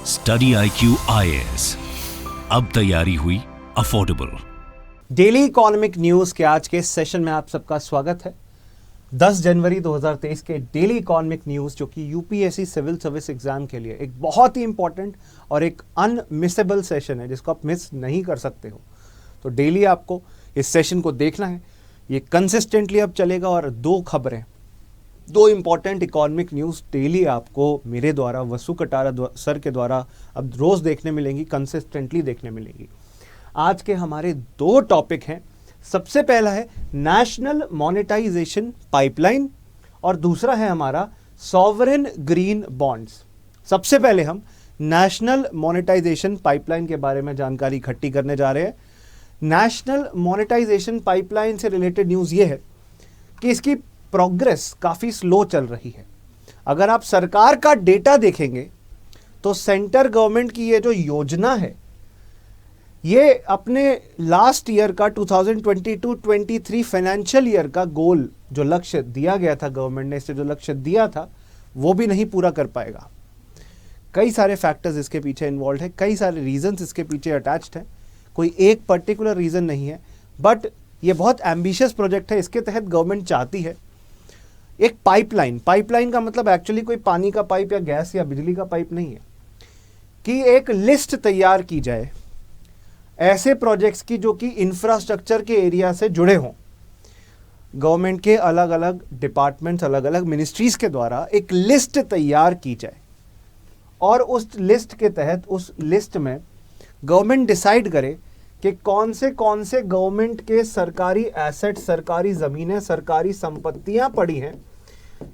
Study IQ IAS, अब तैयारी हुई अफोर्डेबल। डेली इकोनॉमिक न्यूज के आज के सेशन में आप सबका स्वागत है। 10 जनवरी 2023 के डेली इकोनॉमिक न्यूज जो कि यूपीएससी सिविल सर्विस एग्जाम के लिए एक बहुत ही इंपॉर्टेंट और एक अनमिसेबल सेशन है जिसको आप मिस नहीं कर सकते हो। तो डेली आपको इस सेशन को देखना है, ये कंसिस्टेंटली अब चलेगा और दो इंपॉर्टेंट इकोनॉमिक न्यूज़ डेली आपको मेरे द्वारा वसु कटारा सर के द्वारा अब रोज़ देखने मिलेंगी, कंसिस्टेंटली देखने मिलेंगी। आज के हमारे दो टॉपिक हैं। सबसे पहला है नेशनल मोनेटाइजेशन पाइपलाइन और दूसरा है हमारा सॉवरेन ग्रीन बॉन्ड्स। सबसे पहले हम नेशनल मोनेटाइजेशन पाइपलाइन के बारे में जानकारी इकट्ठी करने जा रहे हैं। नेशनल मोनेटाइजेशन पाइपलाइन से रिलेटेड न्यूज़ ये है कि इसकी प्रोग्रेस काफ़ी स्लो चल रही है। अगर आप सरकार का डेटा देखेंगे तो सेंटर गवर्नमेंट की ये जो योजना है ये अपने लास्ट ईयर का 2022-23 फाइनेंशियल ईयर का गोल जो लक्ष्य दिया गया था, गवर्नमेंट ने इसे जो लक्ष्य दिया था वो भी नहीं पूरा कर पाएगा। कई सारे फैक्टर्स इसके पीछे इन्वॉल्व है, कई सारे रीजंस इसके पीछे अटैच्ड हैं। कोई एक पर्टिकुलर रीज़न नहीं है, बट ये बहुत एम्बिशियस प्रोजेक्ट है। इसके तहत गवर्नमेंट चाहती है एक पाइपलाइन का मतलब एक्चुअली कोई पानी का पाइप या गैस या बिजली का पाइप नहीं है, कि एक लिस्ट तैयार की जाए ऐसे प्रोजेक्ट्स की जो कि इंफ्रास्ट्रक्चर के एरिया से जुड़े हों। गवर्नमेंट के अलग अलग डिपार्टमेंट्स, अलग अलग मिनिस्ट्रीज के द्वारा एक लिस्ट तैयार की जाए और उस लिस्ट के तहत, उस लिस्ट में गवर्नमेंट डिसाइड करे कि कौन से गवर्नमेंट के सरकारी एसेट, सरकारी ज़मीनें, सरकारी संपत्तियां पड़ी हैं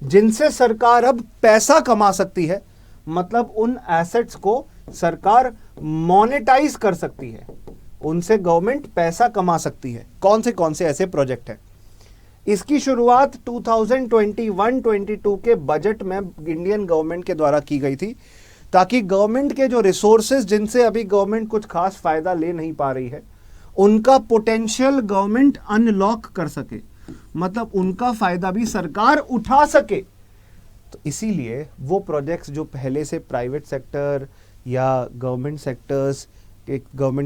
जिनसे सरकार अब पैसा कमा सकती है। मतलब उन एसेट्स को सरकार मोनेटाइज कर सकती है, उनसे गवर्नमेंट पैसा कमा सकती है। कौन से ऐसे प्रोजेक्ट हैं। इसकी शुरुआत 2021-22 के बजट में इंडियन गवर्नमेंट के द्वारा की गई थी, ताकि गवर्नमेंट के जो रिसोर्सेज जिनसे अभी गवर्नमेंट कुछ खास फायदा ले नहीं पा रही है उनका पोटेंशियल गवर्नमेंट अनलॉक कर सके, मतलब उनका फायदा भी सरकार उठा सके। तो इसीलिए वो प्रोजेक्ट्स जो पहले से प्राइवेट सेक्टर या गवर्नमेंट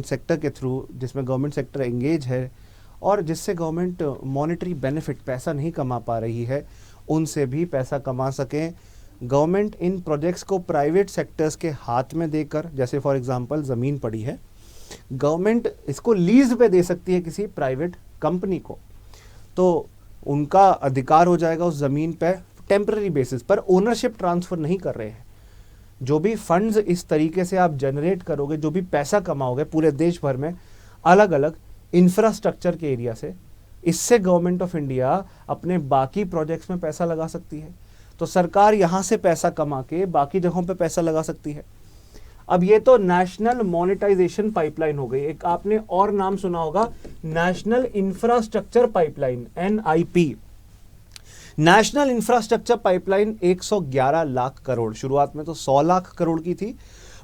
सेक्टर के थ्रू, जिसमें गवर्नमेंट सेक्टर एंगेज है और जिससे गवर्नमेंट मॉनेटरी बेनिफिट पैसा नहीं कमा पा रही है, उनसे भी पैसा कमा सकें। गवर्नमेंट इन प्रोजेक्ट्स को प्राइवेट सेक्टर्स के हाथ में देकर, जैसे फॉर एग्जांपल ज़मीन पड़ी है, गवर्नमेंट इसको लीज पे दे सकती है किसी प्राइवेट कंपनी को, तो उनका अधिकार हो जाएगा उस ज़मीन पे टेम्पररी बेसिस पर। ओनरशिप ट्रांसफ़र नहीं कर रहे हैं। जो भी फंड्स इस तरीके से आप जनरेट करोगे, जो भी पैसा कमाओगे पूरे देश भर में अलग अलग इंफ्रास्ट्रक्चर के एरिया से, इससे गवर्नमेंट ऑफ इंडिया अपने बाकी प्रोजेक्ट्स में पैसा लगा सकती है। तो सरकार यहाँ से पैसा कमा के बाकी जगहों पे पैसा लगा सकती है। अब ये तो नेशनल मोनेटाइजेशन पाइपलाइन हो गई। एक आपने और नाम सुना होगा, national infrastructure pipeline, NIP। National infrastructure pipeline 111 lakh crore, शुरुआत में तो 100 लाख करोड़ की थी,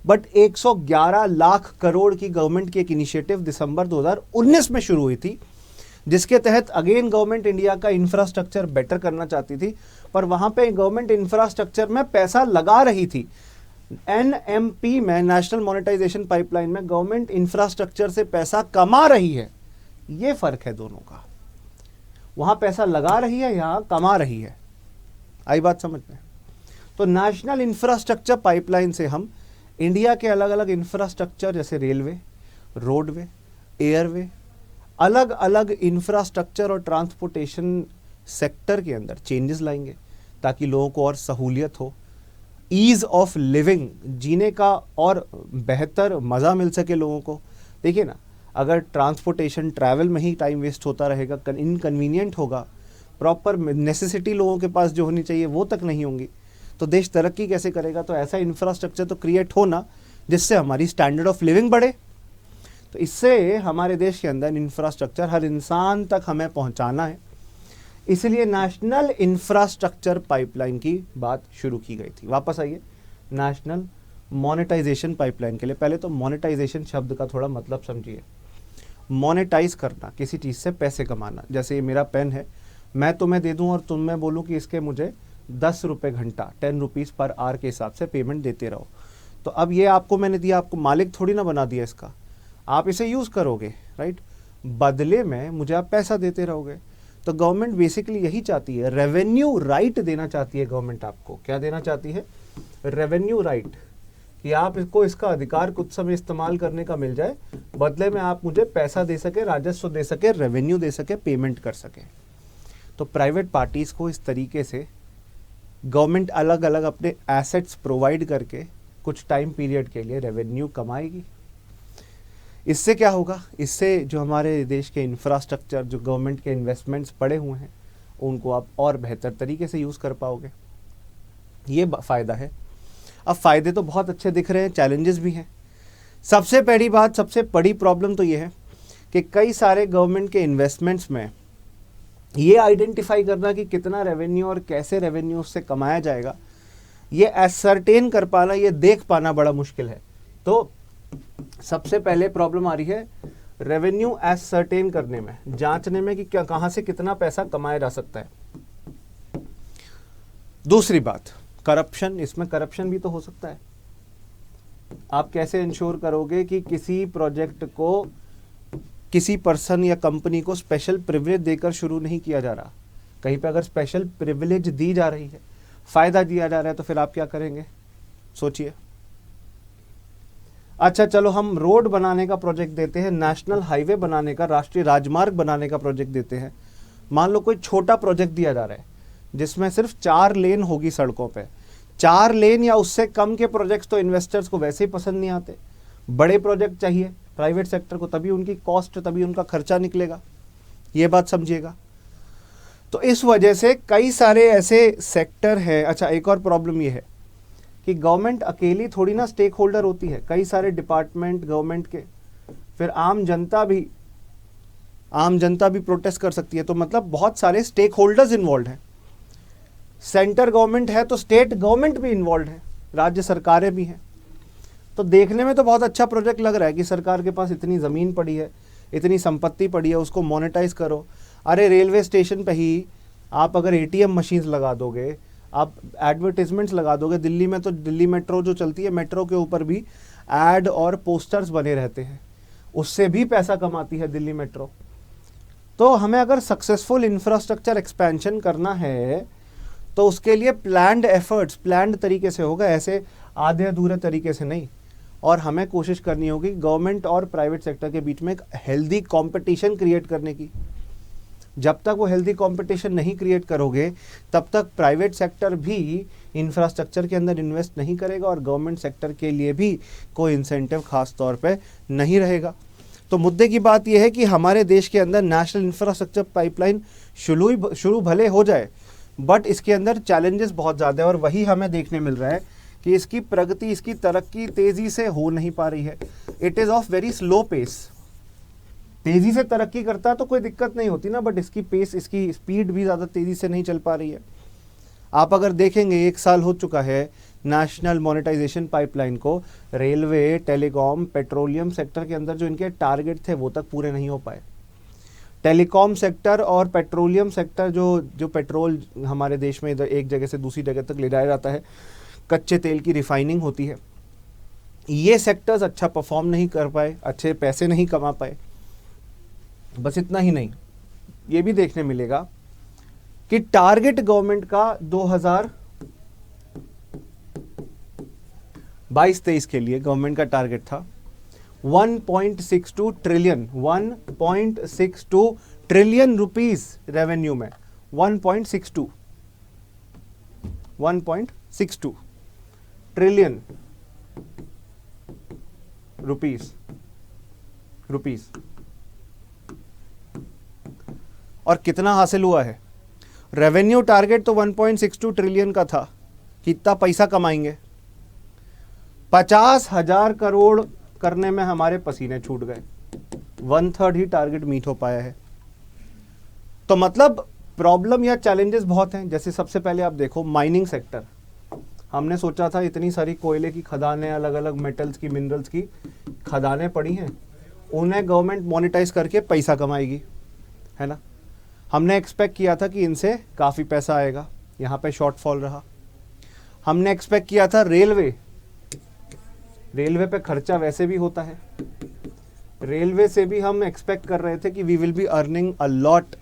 बट 111 लाख करोड़ की गवर्नमेंट की एक इनिशिएटिव दिसंबर 2019 में शुरू हुई थी, जिसके तहत अगेन गवर्नमेंट इंडिया का इंफ्रास्ट्रक्चर बेटर करना चाहती थी, पर वहां पे गवर्नमेंट इंफ्रास्ट्रक्चर में पैसा लगा रही थी। NMP में, नेशनल मोनेटाइजेशन पाइपलाइन में, गवर्नमेंट इंफ्रास्ट्रक्चर से पैसा कमा रही है। ये फर्क है दोनों का। वहां पैसा लगा रही है, यहां कमा रही है। आई बात समझ में? तो नेशनल इंफ्रास्ट्रक्चर पाइपलाइन से हम इंडिया के अलग अलग इंफ्रास्ट्रक्चर जैसे रेलवे, रोडवे, एयरवे, अलग अलग इंफ्रास्ट्रक्चर और ट्रांसपोर्टेशन सेक्टर के अंदर चेंजेस लाएंगे ताकि लोगों को और सहूलियत हो, ईज़ ऑफ लिविंग, जीने का और बेहतर मज़ा मिल सके लोगों को। देखिए ना, अगर ट्रांसपोर्टेशन, ट्रैवल में ही टाइम वेस्ट होता रहेगा, इनकन्वीनियंट होगा, प्रॉपर नेसेसिटी लोगों के पास जो होनी चाहिए वो तक नहीं होंगी, तो देश तरक्की कैसे करेगा। तो ऐसा इंफ्रास्ट्रक्चर तो क्रिएट होना जिससे हमारी स्टैंडर्ड ऑफ लिविंग बढ़े। तो इससे हमारे देश के अंदर इंफ्रास्ट्रक्चर हर इंसान तक हमें पहुंचाना है, इसलिए नेशनल इंफ्रास्ट्रक्चर पाइपलाइन की बात शुरू की गई थी। वापस आइए नेशनल मोनेटाइजेशन पाइपलाइन के लिए। पहले तो मोनेटाइजेशन शब्द का थोड़ा मतलब समझिए। मोनेटाइज करना, किसी चीज़ से पैसे कमाना। जैसे ये मेरा पेन है, मैं तुम्हें दे दूं और तुम मैं बोलूं कि इसके मुझे 10 रुपये घंटा, 10 रुपीज़ पर आवर के हिसाब से पेमेंट देते रहो, तो अब ये आपको मैंने दिया, आपको मालिक थोड़ी ना बना दिया इसका, आप इसे यूज़ करोगे, राइट। बदले में मुझे आप पैसा देते रहोगे। तो गवर्नमेंट बेसिकली यही चाहती है, रेवेन्यू राइट देना चाहती है गवर्नमेंट आपको। क्या देना चाहती है? रेवेन्यू राइट, कि आप इसको, इसका अधिकार कुछ समय इस्तेमाल करने का मिल जाए, बदले में आप मुझे पैसा दे सके, राजस्व दे सके, रेवेन्यू दे सके, पेमेंट कर सके। तो प्राइवेट पार्टीज को इस तरीके से गवर्नमेंट अलग अलग अपने एसेट्स प्रोवाइड करके कुछ टाइम पीरियड के लिए रेवेन्यू कमाएगी। इससे क्या होगा? इससे जो हमारे देश के इंफ्रास्ट्रक्चर, जो गवर्नमेंट के इन्वेस्टमेंट्स पड़े हुए हैं, उनको आप और बेहतर तरीके से यूज़ कर पाओगे। ये फ़ायदा है। अब फ़ायदे तो बहुत अच्छे दिख रहे हैं, चैलेंजेस भी हैं। सबसे पहली बात, सबसे बड़ी प्रॉब्लम तो ये है कि कई सारे गवर्नमेंट के इन्वेस्टमेंट्स में ये आइडेंटिफाई करना कि कितना रेवेन्यू और कैसे रेवेन्यू उससे कमाया जाएगा, ये एसर्टेन कर पाना, ये देख पाना बड़ा मुश्किल है। तो सबसे पहले प्रॉब्लम आ रही है रेवेन्यू एसर्टेन करने में, जांचने में कि क्या, कहाँ से कितना पैसा कमाया जा सकता है। दूसरी बात, करप्शन। इसमें करप्शन भी तो हो सकता है। आप कैसे इंश्योर करोगे कि किसी प्रोजेक्ट को किसी पर्सन या कंपनी को स्पेशल प्रिविलेज देकर शुरू नहीं किया जा रहा? कहीं पे अगर स्पेशल प्रिविलेज दी जा रही है, फायदा दिया जा रहा है, तो फिर आप क्या करेंगे? सोचिए। अच्छा चलो, हम रोड बनाने का प्रोजेक्ट देते हैं, नेशनल हाईवे बनाने का, राष्ट्रीय राजमार्ग बनाने का प्रोजेक्ट देते हैं। मान लो कोई छोटा प्रोजेक्ट दिया जा रहा है जिसमें सिर्फ 4 लेन होगी सड़कों पे। 4 लेन या उससे कम के प्रोजेक्ट्स तो इन्वेस्टर्स को वैसे ही पसंद नहीं आते। बड़े प्रोजेक्ट चाहिए प्राइवेट सेक्टर को, तभी उनकी कॉस्ट, तभी उनका खर्चा निकलेगा। ये बात समझिएगा। तो इस वजह से कई सारे ऐसे सेक्टर हैं। अच्छा, एक और प्रॉब्लम ये है कि गवर्नमेंट अकेली थोड़ी ना स्टेक होल्डर होती है, कई सारे डिपार्टमेंट गवर्नमेंट के, फिर आम जनता भी प्रोटेस्ट कर सकती है। तो मतलब बहुत सारे स्टेक होल्डर्स इन्वॉल्व हैं। सेंटर गवर्नमेंट है तो स्टेट गवर्नमेंट भी इन्वॉल्व है, राज्य सरकारें भी हैं। तो देखने में तो बहुत अच्छा प्रोजेक्ट लग रहा है कि सरकार के पास इतनी ज़मीन पड़ी है, इतनी संपत्ति पड़ी है, उसको मोनेटाइज करो। अरे रेलवे स्टेशन पे ही आप अगर ATM मशीन्स लगा दोगे, आप एडवर्टीजमेंट्स लगा दोगे, दिल्ली में तो दिल्ली मेट्रो जो चलती है, मेट्रो के ऊपर भी एड और पोस्टर्स बने रहते हैं, उससे भी पैसा कमाती है दिल्ली मेट्रो। तो हमें अगर सक्सेसफुल इंफ्रास्ट्रक्चर एक्सपेंशन करना है तो उसके लिए प्लान्ड एफर्ट्स, प्लान्ड तरीके से होगा, ऐसे आधे अधूरे तरीके से नहीं। और हमें कोशिश करनी होगी गवर्नमेंट और प्राइवेट सेक्टर के बीच में एक हेल्दी कंपटीशन क्रिएट करने की। जब तक वो हेल्दी कंपटीशन नहीं क्रिएट करोगे, तब तक प्राइवेट सेक्टर भी इंफ्रास्ट्रक्चर के अंदर इन्वेस्ट नहीं करेगा और गवर्नमेंट सेक्टर के लिए भी कोई इंसेंटिव खास तौर पे नहीं रहेगा। तो मुद्दे की बात यह है कि हमारे देश के अंदर नेशनल इंफ्रास्ट्रक्चर पाइपलाइन शुरू भले हो जाए, बट इसके अंदर चैलेंजेस बहुत ज़्यादा है। और वही हमें देखने मिल रहा है कि इसकी प्रगति, इसकी तरक्की तेज़ी से हो नहीं पा रही है। It is of very slow pace. तेज़ी से तरक्की करता तो कोई दिक्कत नहीं होती ना, बट इसकी पेस, इसकी स्पीड भी ज़्यादा तेज़ी से नहीं चल पा रही है। आप अगर देखेंगे 1 साल हो चुका है नेशनल मोनेटाइजेशन पाइपलाइन को, रेलवे, टेलीकॉम, पेट्रोलियम सेक्टर के अंदर जो इनके टारगेट थे वो तक पूरे नहीं हो पाए। टेलीकॉम सेक्टर और पेट्रोलियम सेक्टर, जो पेट्रोल हमारे देश में इधर एक जगह से दूसरी जगह तक ले जाया जाता है, कच्चे तेल की रिफाइनिंग होती है, ये सेक्टर्स अच्छा परफॉर्म नहीं कर पाए, अच्छे पैसे नहीं कमा पाए। बस इतना ही नहीं, ये भी देखने मिलेगा कि टारगेट गवर्नमेंट का 2022-23 के लिए गवर्नमेंट का टारगेट था 1.62 ट्रिलियन रुपीस रेवेन्यू में। 1.62 ट्रिलियन रुपीस। और कितना हासिल हुआ है? रेवेन्यू टारगेट तो 1.62 ट्रिलियन का था, कितना पैसा कमाएंगे? 50,000 करोड़ करने में हमारे पसीने छूट गए, 1/3 ही टारगेट मीट हो पाया है। तो मतलब प्रॉब्लम या चैलेंजेस बहुत हैं। जैसे सबसे पहले आप देखो माइनिंग सेक्टर, हमने सोचा था इतनी सारी कोयले की खदानें, अलग अलग मेटल्स की, मिनरल्स की खदानें पड़ी हैं, उन्हें गवर्नमेंट मोनेटाइज करके पैसा कमाएगी, है ना। हमने एक्सपेक्ट किया था कि इनसे काफ़ी पैसा आएगा, यहाँ पे शॉर्टफॉल रहा। हमने एक्सपेक्ट किया था रेलवे रेलवे पे खर्चा वैसे भी होता है, रेलवे से भी हम एक्सपेक्ट कर रहे थे कि we will be earning a lot,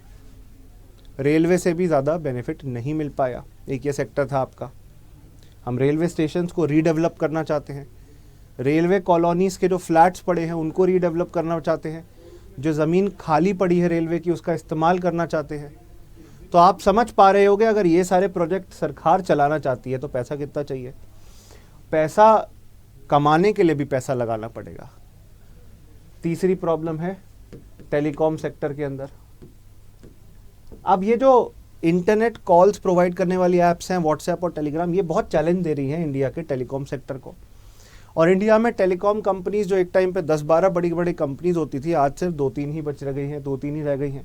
railway से भी ज़्यादा बेनिफिट नहीं मिल पाया। एक ये सेक्टर था आपका। हम रेलवे स्टेशंस को रीडेवलप करना चाहते हैं, रेलवे कॉलोनीज़ के जो फ्लैट्स पड़े हैं उनको रीडेवलप करना चाहते हैं, जो ज़मीन खाली पड़ी है रेलवे की उसका इस्तेमाल करना चाहते हैं। तो आप समझ पा रहे होगे अगर ये सारे प्रोजेक्ट सरकार चलाना चाहती है तो पैसा कितना चाहिए। पैसा कमाने के लिए भी पैसा लगाना पड़ेगा। तीसरी प्रॉब्लम है टेलीकॉम सेक्टर के अंदर। अब ये जो इंटरनेट कॉल्स प्रोवाइड करने वाली ऐप्स हैं व्हाट्सएप और टेलीग्राम, ये बहुत चैलेंज दे रही हैं इंडिया के टेलीकॉम सेक्टर को। और इंडिया में टेलीकॉम कंपनीज जो एक टाइम पे 10-12 बड़ी बड़ी कंपनीज होती थी, आज सिर्फ 2-3 ही बच रह गई हैं, 2-3 ही रह गई हैं।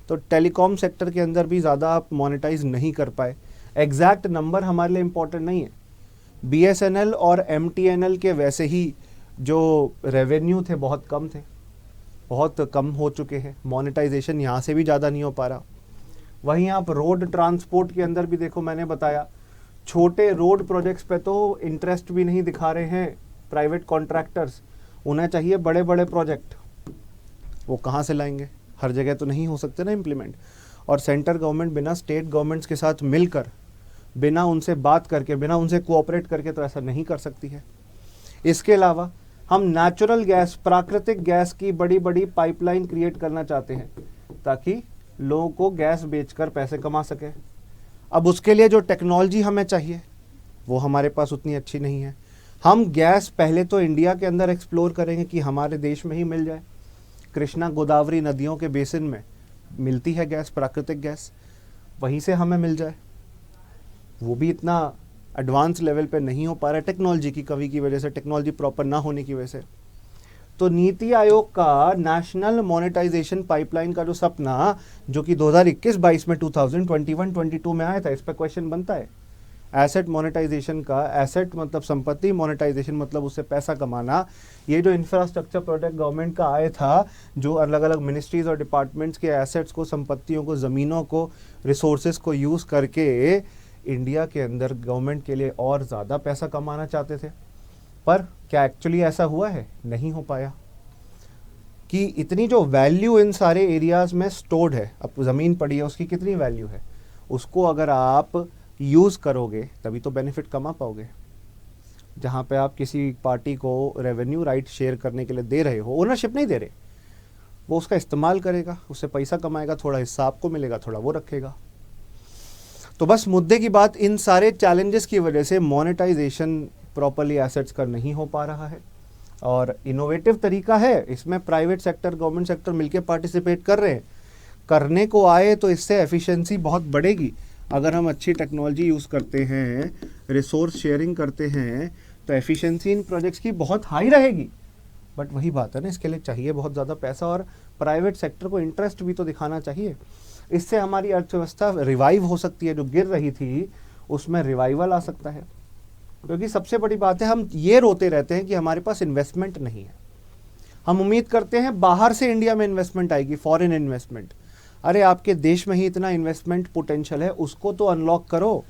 तो टेलीकॉम सेक्टर के अंदर भी ज़्यादा आप मोनेटाइज नहीं कर पाए। एग्जैक्ट नंबर हमारे लिए इम्पोर्टेंट नहीं है। BSNL और MTNL के वैसे ही जो रेवेन्यू थे बहुत कम थे, बहुत कम हो चुके हैं। मोनेटाइजेशन यहाँ से भी ज़्यादा नहीं हो पा रहा। वहीं आप रोड ट्रांसपोर्ट के अंदर भी देखो, मैंने बताया छोटे रोड प्रोजेक्ट्स पे तो इंटरेस्ट भी नहीं दिखा रहे हैं प्राइवेट कॉन्ट्रैक्टर्स। उन्हें चाहिए बड़े बड़े प्रोजेक्ट, वो कहाँ से लाएंगे? हर जगह तो नहीं हो सकते ना इम्प्लीमेंट। और सेंट्रल गवर्नमेंट बिना स्टेट गवर्नमेंट्स के साथ मिलकर, बिना उनसे बात करके, बिना उनसे कोऑपरेट करके तो ऐसा नहीं कर सकती है। इसके अलावा हम नेचुरल गैस, प्राकृतिक गैस की बड़ी बड़ी पाइपलाइन क्रिएट करना चाहते हैं ताकि लोगों को गैस बेचकर पैसे कमा सके। अब उसके लिए जो टेक्नोलॉजी हमें चाहिए वो हमारे पास उतनी अच्छी नहीं है। हम गैस पहले तो इंडिया के अंदर एक्सप्लोर करेंगे कि हमारे देश में ही मिल जाए। कृष्णा गोदावरी नदियों के बेसिन में मिलती है गैस, प्राकृतिक गैस, वहीं से हमें मिल जाए। वो भी इतना एडवांस लेवल पे नहीं हो पा रहा है टेक्नोलॉजी की कमी की वजह से, टेक्नोलॉजी प्रॉपर ना होने की वजह से। तो नीति आयोग का नेशनल मोनेटाइजेशन पाइपलाइन का जो सपना, जो कि 2021-22 में 2021-22 में आया था, इस पर क्वेश्चन बनता है। एसेट मोनेटाइजेशन का, एसेट मतलब संपत्ति, मोनेटाइजेशन मतलब उससे पैसा कमाना। ये जो इंफ्रास्ट्रक्चर प्रोजेक्ट गवर्नमेंट का आया था, जो अलग अलग मिनिस्ट्रीज और डिपार्टमेंट्स के एसेट्स को, संपत्तियों को, ज़मीनों को, रिसोर्सेज को यूज़ करके इंडिया के अंदर गवर्नमेंट के लिए और ज़्यादा पैसा कमाना चाहते थे। पर क्या एक्चुअली ऐसा हुआ है? नहीं हो पाया। कि इतनी जो वैल्यू इन सारे एरियाज़ में स्टोर्ड है, अब ज़मीन पड़ी है उसकी कितनी वैल्यू है, उसको अगर आप यूज़ करोगे तभी तो बेनिफिट कमा पाओगे। जहाँ पे आप किसी पार्टी को रेवेन्यू राइट शेयर करने के लिए दे रहे हो, ओनरशिप नहीं दे रहे, वो उसका इस्तेमाल करेगा, उससे पैसा कमाएगा, थोड़ा हिस्सा आपको मिलेगा, थोड़ा वो रखेगा। तो बस मुद्दे की बात, इन सारे चैलेंजेस की वजह से मोनेटाइजेशन प्रॉपर्ली एसेट्स का नहीं हो पा रहा है। और इनोवेटिव तरीका है, इसमें प्राइवेट सेक्टर, गवर्नमेंट सेक्टर मिलके पार्टिसिपेट कर रहे हैं। करने को आए तो इससे एफिशिएंसी बहुत बढ़ेगी। अगर हम अच्छी टेक्नोलॉजी यूज़ करते हैं, रिसोर्स शेयरिंग करते हैं, तो एफिशिएंसी इन प्रोजेक्ट्स की बहुत हाई रहेगी। बट वही बात है ना, इसके लिए चाहिए बहुत ज़्यादा पैसा, और प्राइवेट सेक्टर को इंटरेस्ट भी तो दिखाना चाहिए। इससे हमारी अर्थव्यवस्था रिवाइव हो सकती है, जो गिर रही थी उसमें रिवाइवल आ सकता है। क्योंकि सबसे बड़ी बात है, हम ये रोते रहते हैं कि हमारे पास इन्वेस्टमेंट नहीं है। हम उम्मीद करते हैं बाहर से इंडिया में इन्वेस्टमेंट आएगी, फॉरेन इन्वेस्टमेंट। अरे आपके देश में ही इतना इन्वेस्टमेंट पोटेंशियल है, उसको तो अनलॉक करो,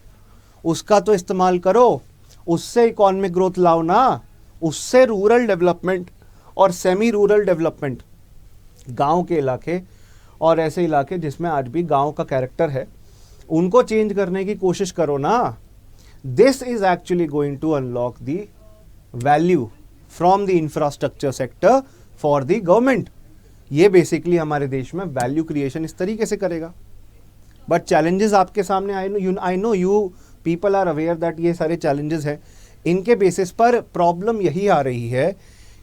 उसका तो इस्तेमाल करो, उससे इकोनॉमिक ग्रोथ लाओ ना, उससे रूरल डेवलपमेंट और सेमी रूरल डेवलपमेंट, गांव के इलाके और ऐसे इलाके जिसमें आज भी गांव का कैरेक्टर है, उनको चेंज करने की कोशिश करो ना। This is actually going to unlock the value from the infrastructure sector for the government. ये बेसिकली हमारे देश में वैल्यू क्रिएशन इस तरीके से करेगा। बट चैलेंजेस आपके सामने, I know you people are aware that ये सारे चैलेंजेस हैं। इनके बेसिस पर प्रॉब्लम यही आ रही है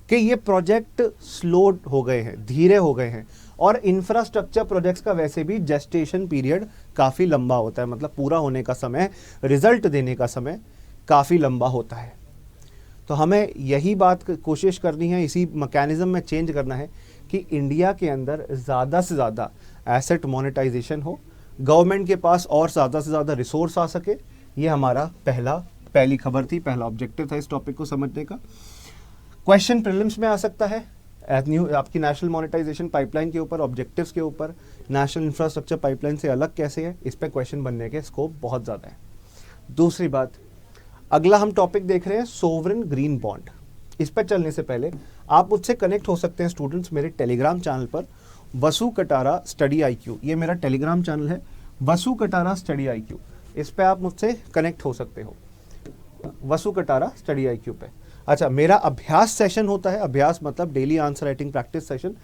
कि ये प्रोजेक्ट स्लो हो गए हैं, धीरे हो गए हैं। और इंफ्रास्ट्रक्चर प्रोजेक्ट्स का वैसे भी जेस्टेशन पीरियड काफ़ी लंबा होता है, मतलब पूरा होने का समय, रिजल्ट देने का समय काफ़ी लंबा होता है। तो हमें यही बात कोशिश करनी है, इसी मैकेनिज्म में चेंज करना है कि इंडिया के अंदर ज़्यादा से ज़्यादा एसेट मोनेटाइजेशन हो, गवर्नमेंट के पास और ज़्यादा से ज़्यादा रिसोर्स आ सके। ये हमारा पहली खबर थी, पहला ऑब्जेक्टिव था इस टॉपिक को समझने का। क्वेश्चन प्रीलिम्स में आ सकता है आपकी नेशनल मोनेटाइजेशन पाइपलाइन के ऊपर, ऑब्जेक्टिव्स के ऊपर, नेशनल इंफ्रास्ट्रक्चर पाइपलाइन से अलग कैसे है, इस पे क्वेश्चन बनने के स्कोप बहुत ज़्यादा है। दूसरी बात, अगला हम टॉपिक देख रहे हैं सोवरेन ग्रीन बॉन्ड। इस पर चलने से पहले आप मुझसे कनेक्ट हो सकते हैं स्टूडेंट्स मेरे टेलीग्राम चैनल पर, वसु कटारा स्टडी IQ। ये मेरा टेलीग्राम चैनल है, वसु कटारा स्टडी IQ। इस पे आप मुझसे कनेक्ट हो सकते हो, वसु कटारा स्टडी IQ पे। अच्छा, मेरा अभ्यास सेशन होता है, अभ्यास मतलब daily answer writing practice session.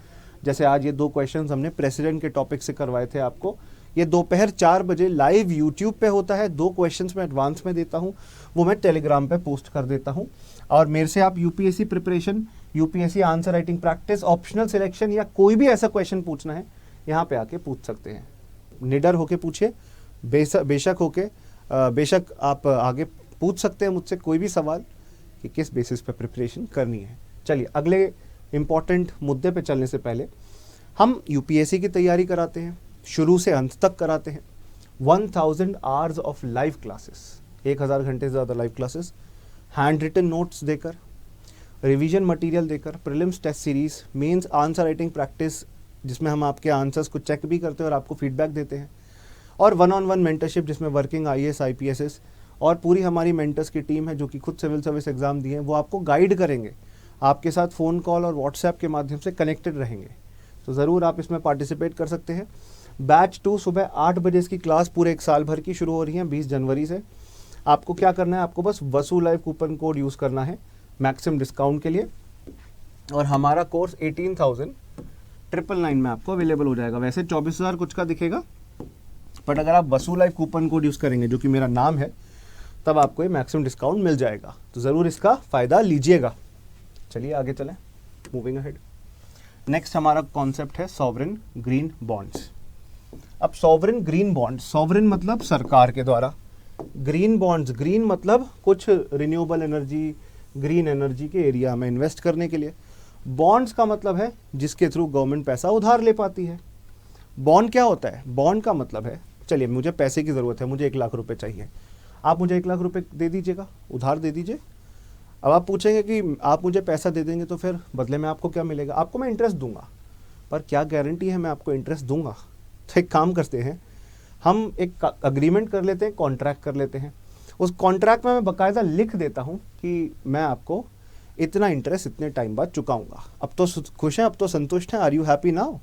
जैसे आज ये 2 क्वेश्चंस हमने प्रेसिडेंट के टॉपिक से करवाए थे आपको, ये दोपहर 4 बजे लाइव यूट्यूब पे होता है। 2 क्वेश्चंस मैं एडवांस में देता हूँ, वो मैं टेलीग्राम पे पोस्ट कर देता हूँ। और मेरे से आप UPSC preparation, UPSC answer writing practice, optional selection या कोई भी ऐसा क्वेश्चन पूछना है, यहाँ पे आके पूछ सकते हैं। निडर होके पूछिए, बेशक आप आगे पूछ सकते हैं मुझसे कोई भी सवाल कि किस बेसिस पे प्रिपरेशन करनी है। चलिए अगले इम्पॉर्टेंट मुद्दे पे चलने से पहले, हम यूपीएससी की तैयारी कराते हैं, शुरू से अंत तक कराते हैं। 1000 आवर्स ऑफ लाइव क्लासेस, 1000 घंटे से ज़्यादा live classes, hand written notes देकर, रिवीजन मटेरियल देकर, prelims test series, mains answer writing practice जिसमें हम आपके आंसर्स को चेक भी करते हैं और आपको फीडबैक देते हैं, और 1-on-1 मेंटरशिप जिसमें वर्किंग IAS IPSS और पूरी हमारी मेंटर्स की टीम है जो कि खुद सिविल सर्विस एग्ज़ाम दिए हैं, वो आपको गाइड करेंगे, आपके साथ फ़ोन कॉल और व्हाट्सएप के माध्यम से कनेक्टेड रहेंगे। तो ज़रूर आप इसमें पार्टिसिपेट कर सकते हैं। बैच 2 सुबह 8 बजे इसकी क्लास पूरे 1 साल भर की शुरू हो रही है, 20 जनवरी से। आपको क्या करना है, आपको बस वसु लाइव कूपन कोड यूज़ करना है मैक्सिमम डिस्काउंट के लिए, और हमारा कोर्स 18,999 में आपको अवेलेबल हो जाएगा। वैसे 24,000 कुछ का दिखेगा, बट अगर आप वसु लाइव कूपन कोड यूज़ करेंगे जो कि मेरा नाम है, तब आपको ये मैक्सिमम डिस्काउंट मिल जाएगा। तो ज़रूर इसका फ़ायदा लीजिएगा। चलिए आगे चलें, मूविंग अहेड। नेक्स्ट हमारा कॉन्सेप्ट है सॉवरेन ग्रीन बॉन्ड्स। अब सॉवरेन ग्रीन बॉन्ड, सॉवरेन मतलब सरकार के द्वारा, ग्रीन बॉन्ड्स, ग्रीन मतलब कुछ रिन्यूएबल एनर्जी, ग्रीन एनर्जी के एरिया में इन्वेस्ट करने के लिए। बॉन्ड्स का मतलब है जिसके थ्रू गवर्नमेंट पैसा उधार ले पाती है। बॉन्ड क्या होता है, बॉन्ड का मतलब है, चलिए मुझे पैसे की ज़रूरत है, मुझे 1 लाख रुपए चाहिए, आप मुझे 1 लाख रुपए दे दीजिएगा, उधार दे दीजिए। अब आप पूछेंगे कि आप मुझे पैसा दे देंगे तो फिर बदले में आपको क्या मिलेगा? आपको मैं इंटरेस्ट दूंगा, पर क्या गारंटी है मैं आपको इंटरेस्ट दूंगा? तो एक काम करते हैं, हम एक अग्रीमेंट कर लेते हैं, कॉन्ट्रैक्ट कर लेते हैं। उस कॉन्ट्रैक्ट में मैं बाकायदा लिख देता हूँ कि मैं आपको इतना इंटरेस्ट इतने टाइम बाद चुकाऊंगा। अब तो खुश हैं, अब तो संतुष्ट हैं, आर यू हैप्पी नाउ?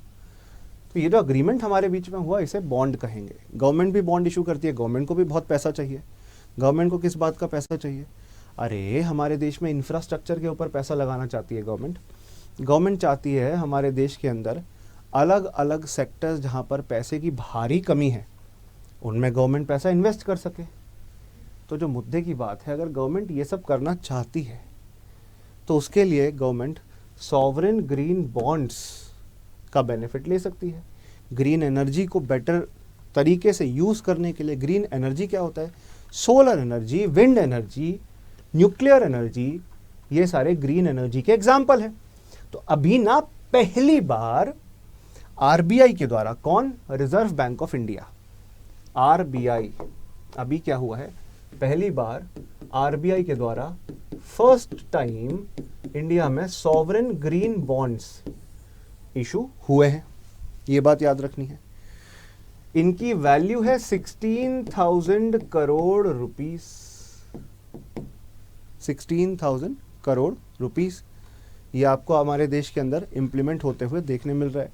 तो ये जो अग्रीमेंट हमारे बीच में हुआ, इसे बॉन्ड कहेंगे। गवर्नमेंट भी बॉन्ड इशू करती है, गवर्नमेंट को भी बहुत पैसा चाहिए। गवर्नमेंट को किस बात का पैसा चाहिए? अरे हमारे देश में इंफ्रास्ट्रक्चर के ऊपर पैसा लगाना चाहती है गवर्नमेंट। गवर्नमेंट चाहती है हमारे देश के अंदर अलग अलग सेक्टर्स जहाँ पर पैसे की भारी कमी है, उनमें गवर्नमेंट पैसा इन्वेस्ट कर सके। तो जो मुद्दे की बात है, अगर गवर्नमेंट ये सब करना चाहती है तो उसके लिए गवर्नमेंट सॉवरेन ग्रीन बॉन्ड्स का बेनिफिट ले सकती है। ग्रीन एनर्जी को बेटर तरीके से यूज़ करने के लिए, ग्रीन एनर्जी क्या होता है? Solar energy, wind energy, nuclear energy, ये सारे ग्रीन एनर्जी के एग्जाम्पल हैं। तो अभी ना पहली बार RBI के द्वारा, कौन? Reserve bank of India, RBI, अभी क्या हुआ है, पहली बार RBI के द्वारा फर्स्ट टाइम इंडिया में सॉवरेन ग्रीन बॉन्ड्स इशू हुए हैं। ये बात याद रखनी है। इनकी वैल्यू है 16,000 करोड़ रुपीस, 16,000 करोड़ रुपीस। ये आपको हमारे देश के अंदर इंप्लीमेंट होते हुए देखने मिल रहा है।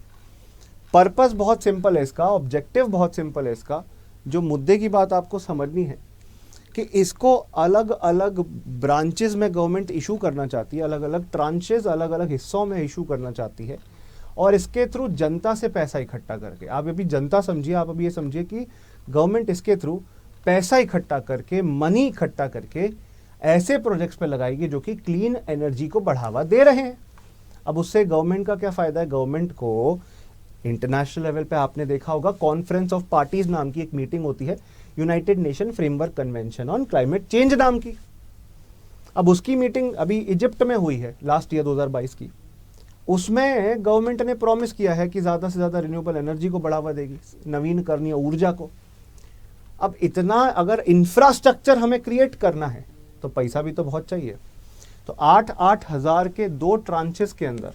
पर्पस बहुत सिंपल है इसका, ऑब्जेक्टिव बहुत सिंपल है इसका। जो मुद्दे की बात आपको समझनी है कि इसको अलग अलग ब्रांचेस में गवर्नमेंट इशू करना चाहती है, अलग अलग ट्रांचेस, अलग अलग हिस्सों में इशू करना चाहती है, और इसके थ्रू जनता से पैसा इकट्ठा करके, आप अभी जनता समझिए, आप अभी ये समझिए कि गवर्नमेंट इसके थ्रू पैसा इकट्ठा करके, मनी इकट्ठा करके ऐसे प्रोजेक्ट्स पे लगाएगी जो कि क्लीन एनर्जी को बढ़ावा दे रहे हैं। अब उससे गवर्नमेंट का क्या फ़ायदा है? गवर्नमेंट को इंटरनेशनल लेवल पे आपने देखा होगा, कॉन्फ्रेंस ऑफ पार्टीज नाम की एक मीटिंग होती है, United nation framework convention on climate change नाम की। अब उसकी मीटिंग अभी इजिप्ट में हुई है लास्ट ईयर 2022 की। उसमें गवर्नमेंट ने प्रॉमिस किया है कि ज़्यादा से ज़्यादा रिन्यूएबल एनर्जी को बढ़ावा देगी, नवीनकरणीय ऊर्जा को। अब इतना अगर इंफ्रास्ट्रक्चर हमें क्रिएट करना है तो पैसा भी तो बहुत चाहिए। तो 8-8 हज़ार के 2 ट्रांचेस के अंदर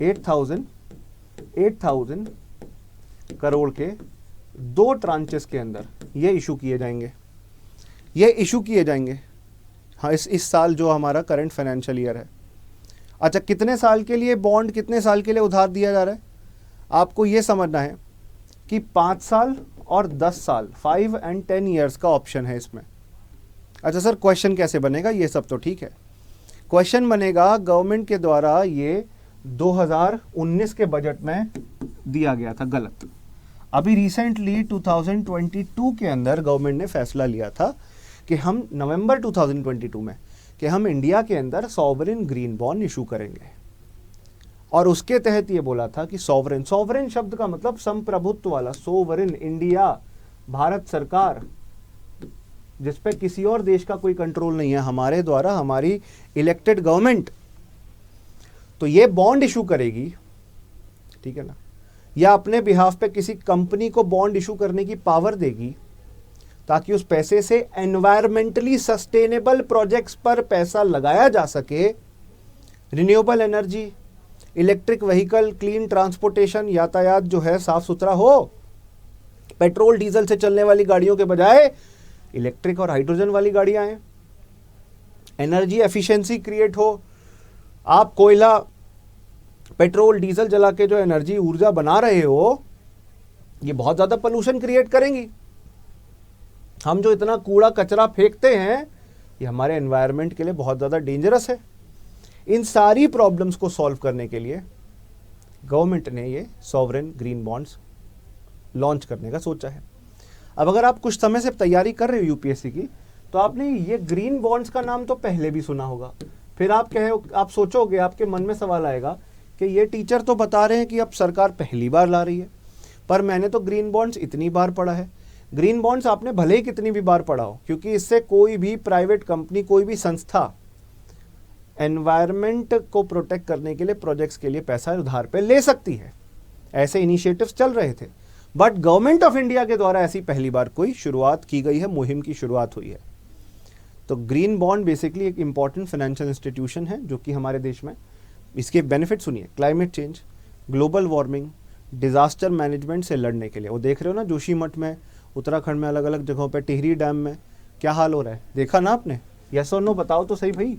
8,000 करोड़ के 2 ट्रांचेस के अंदर ये इशू किए जाएंगे। हाँ, इस साल जो हमारा करंट फाइनेंशियल ईयर है, अच्छा, कितने साल के लिए बॉन्ड, कितने साल के लिए उधार दिया जा रहा है? आपको ये समझना है कि 5 साल और 10 साल, 5 and 10 years का ऑप्शन है इसमें। अच्छा सर, क्वेश्चन कैसे बनेगा? ये सब तो ठीक है, क्वेश्चन बनेगा गवर्नमेंट के द्वारा ये 2019 के बजट में दिया गया था गलत। अभी रिसेंटली 2022 के अंदर गवर्नमेंट ने फैसला लिया था कि हम नवंबर 2022 में कि हम इंडिया के अंदर सॉवरेन ग्रीन बॉन्ड इशू करेंगे, और उसके तहत ये बोला था कि सॉवरेन, सॉवरेन शब्द का मतलब संप्रभुत्व वाला, सोवरेन, इंडिया, भारत सरकार, जिस पे किसी और देश का कोई कंट्रोल नहीं है, हमारे द्वारा हमारी इलेक्टेड गवर्नमेंट, तो ये बॉन्ड इशू करेगी, ठीक है ना, या अपने बिहाफ पे किसी कंपनी को बॉन्ड इशू करने की पावर देगी ताकि उस पैसे से एनवायरमेंटली सस्टेनेबल प्रोजेक्ट्स पर पैसा लगाया जा सके, renewable energy, electric vehicle, clean transportation, यातायात जो है साफ सुथरा हो, पेट्रोल डीजल से चलने वाली गाड़ियों के बजाय इलेक्ट्रिक और हाइड्रोजन वाली गाड़ियां आए, एनर्जी एफिशिएंसी क्रिएट हो। आप कोयला, पेट्रोल, डीजल जला के जो एनर्जी, ऊर्जा बना रहे हो, ये बहुत ज्यादा पोल्यूशन क्रिएट करेंगी। हम जो इतना कूड़ा कचरा फेंकते हैं, ये हमारे एनवायरनमेंट के लिए बहुत ज्यादा डेंजरस है। इन सारी प्रॉब्लम्स को सॉल्व करने के लिए गवर्नमेंट ने ये सॉवरेन ग्रीन बॉन्ड्स लॉन्च करने का सोचा है। अब अगर आप कुछ समय से तैयारी कर रहे हो यूपीएससी की, तो आपने ये ग्रीन बॉन्ड्स का नाम तो पहले भी सुना होगा। फिर आप सोचोगे, आपके मन में सवाल आएगा कि ये टीचर तो बता रहे हैं कि अब सरकार पहली बार ला रही है, पर मैंने तो ग्रीन बॉन्ड्स इतनी बार पढ़ा है। ग्रीन बॉन्ड्स आपने भले ही कितनी भी बार पढ़ा हो, क्योंकि इससे कोई भी प्राइवेट कंपनी, कोई भी संस्था एनवायरनमेंट को प्रोटेक्ट करने के लिए प्रोजेक्ट्स के लिए पैसा उधार पे ले सकती है। ऐसे इनिशिएटिव्स चल रहे थे, बट गवर्नमेंट ऑफ इंडिया के द्वारा ऐसी पहली बार कोई शुरुआत की गई है, मुहिम की शुरुआत हुई है। तो ग्रीन बॉन्ड बेसिकली एक इंपॉर्टेंट फाइनेंशियल इंस्टीट्यूशन है जो कि हमारे देश में, इसके बेनिफिट सुनिए, climate change, global warming, disaster management से लड़ने के लिए। वो देख रहे हो ना, जोशीमठ में, उत्तराखंड में, अलग अलग जगहों पे, टिहरी डैम में क्या हाल हो रहा है, देखा ना आपने? यस और नो बताओ तो सही भाई।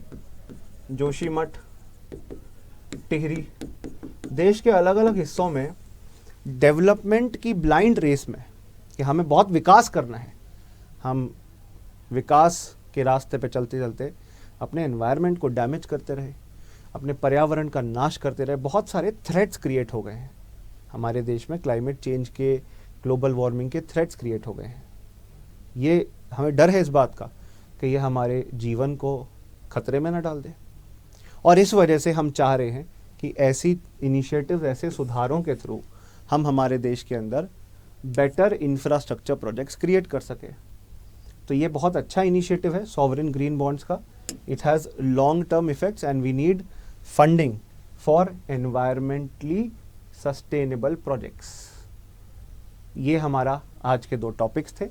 जोशीमठ, टिहरी, देश के अलग अलग हिस्सों में डेवलपमेंट की ब्लाइंड रेस में कि हमें बहुत विकास करना है, हम विकास के रास्ते पे चलते चलते अपने एनवायरनमेंट को डैमेज करते रहे, अपने पर्यावरण का नाश करते रहे। बहुत सारे थ्रेट्स क्रिएट हो गए हैं हमारे देश में, क्लाइमेट चेंज के, ग्लोबल वार्मिंग के थ्रेट्स क्रिएट हो गए हैं। ये हमें डर है इस बात का कि ये हमारे जीवन को खतरे में न डाल दे, और इस वजह से हम चाह रहे हैं कि ऐसी इनिशिएटिव, ऐसे सुधारों के थ्रू हम हमारे देश के अंदर बेटर इंफ्रास्ट्रक्चर प्रोजेक्ट्स क्रिएट कर सके। तो ये बहुत अच्छा इनिशिएटिव है सॉवरेन ग्रीन बॉन्ड्स का। It has long term effects and we need funding for environmentally sustainable projects. ये हमारा आज के 2 टॉपिक्स थे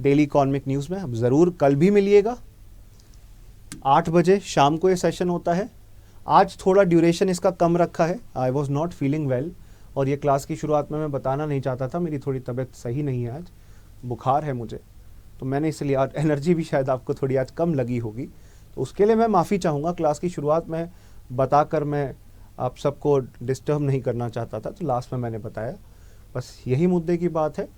डेली इकोनॉमिक न्यूज़ में। अब ज़रूर कल भी मिलिएगा, 8 बजे शाम को ये सेशन होता है। आज थोड़ा ड्यूरेशन इसका कम रखा है, I was not feeling well, और ये क्लास की शुरुआत में मैं बताना नहीं चाहता था, मेरी थोड़ी तबीयत सही नहीं है, आज बुखार है मुझे, तो मैंने इसलिए आज एनर्जी भी शायद आपको थोड़ी आज कम लगी होगी, तो उसके लिए मैं माफ़ी चाहूँगा। क्लास की शुरुआत में बताकर मैं आप सबको डिस्टर्ब नहीं करना चाहता था, तो लास्ट में मैंने बताया। बस यही मुद्दे की बात है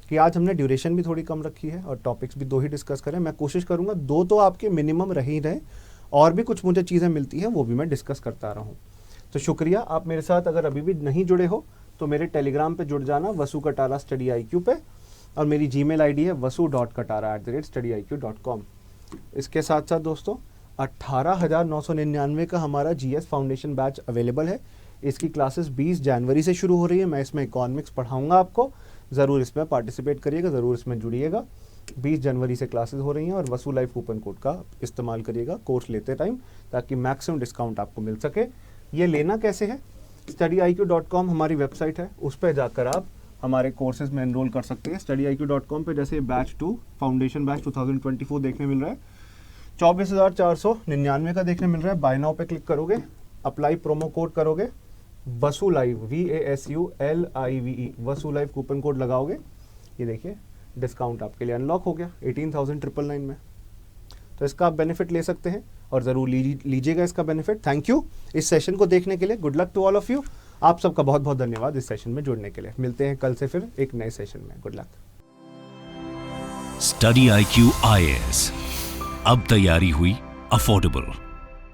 कि आज हमने ड्यूरेशन भी थोड़ी कम रखी है और टॉपिक्स भी 2 ही डिस्कस करें। मैं कोशिश करूँगा 2 तो आपके मिनिमम रह ही रहे, और भी कुछ मुझे चीज़ें मिलती हैं वो भी मैं डिस्कस करता रहा हूँ। तो शुक्रिया। आप मेरे साथ अगर अभी भी नहीं जुड़े हो तो मेरे टेलीग्राम पे जुड़ जाना, वसु कटारा स्टडी IQ पे, और मेरी जीमेल आईडी है vasu.katara@studyIQ.com। इसके साथ साथ दोस्तों 18,999 का हमारा GS फाउंडेशन बैच अवेलेबल है। इसकी क्लासेस 20 जनवरी से शुरू हो रही है। मैं इसमें इकोनॉमिक्स पढ़ाऊँगा आपको, ज़रूर इसमें पार्टिसिपेट करिएगा, ज़रूर इसमें जुड़िएगा। 20 जनवरी से क्लासेस हो रही हैं, और वसु लाइव कूपन कोड का इस्तेमाल करिएगा कोर्स लेते टाइम, ताकि मैक्सिमम डिस्काउंट आपको मिल सके। ये लेना कैसे है? studyIQ.com हमारी वेबसाइट है, उस पर जाकर आप हमारे कोर्सेज में एनरोल कर सकते हैं। studyIQ.com पे जैसे बैच 2 फाउंडेशन बैच 2024 देखने मिल रहा है, 24,499 का देखने मिल रहा है। बाय नाउ पे क्लिक करोगे, अप्लाई प्रोमो कोड करोगे, वसु लाइव VASULIVE वसु लाइव कूपन कोड लगाओगे, ये देखिए डिस्काउंट आपके लिए अनलॉक हो गया 18,999 में। तो इसका आप बेनिफिट ले सकते हैं। और ज़रूर लीजिएगा इसका बेनिफिट। थैंक यू इस सेशन को देखने के लिए। Good luck to all of you. आप सबका बहुत बहुत धन्यवाद इस सेशन में जुड़ने के लिए। मिलते हैं कल से फिर एक नए सेशन में। Good luck. Study IQ IAS, अब तैयारी हुई अफोर्डेबल।